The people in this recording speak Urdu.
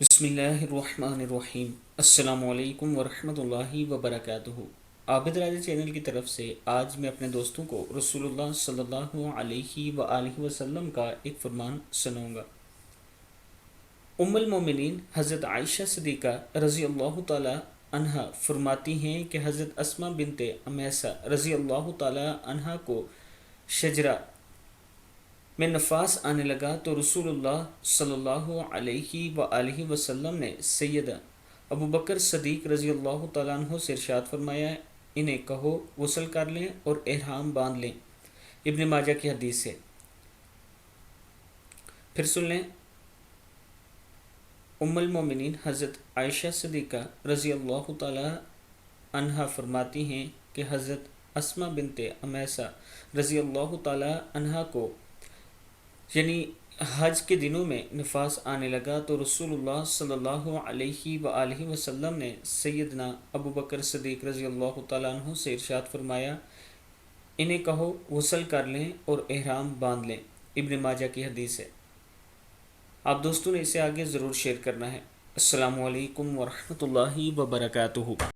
بسم اللہ الرحمن الرحیم۔ السلام علیکم ورحمۃ اللہ وبرکاتہ۔ عابد راجہ چینل کی طرف سے آج میں اپنے دوستوں کو رسول اللہ صلی اللہ علیہ وآلہ وسلم کا ایک فرمان سناؤں گا۔ ام المومنین حضرت عائشہ صدیقہ رضی اللہ تعالی عنہا فرماتی ہیں کہ حضرت اسماء بنت امیسہ رضی اللہ تعالی عنہا کو شجرہ میں نفاس آنے لگا تو رسول اللہ صلی اللہ علیہ وآلہ وسلم نے سیدہ ابو بکر صدیق رضی اللہ تعالیٰ عنہ سے ارشاد فرمایا، انہیں کہو غسل کر لیں اور احرام باندھ لیں۔ ابن ماجہ کی حدیث ہے۔ پھر سن لیں، ام المومنین حضرت عائشہ صدیقہ رضی اللہ تعالیٰ عنہا فرماتی ہیں کہ حضرت اسماء بنت امیسہ رضی اللہ تعالیٰ عنہا کو یعنی حج کے دنوں میں نفاس آنے لگا تو رسول اللہ صلی اللہ علیہ وآلہ وسلم نے سیدنا ابو بکر صدیق رضی اللہ تعالیٰ عنہ سے ارشاد فرمایا، انہیں کہو غسل کر لیں اور احرام باندھ لیں۔ ابن ماجہ کی حدیث ہے۔ آپ دوستوں نے اسے آگے ضرور شیئر کرنا ہے۔ السلام علیکم ورحمۃ اللہ وبرکاتہ۔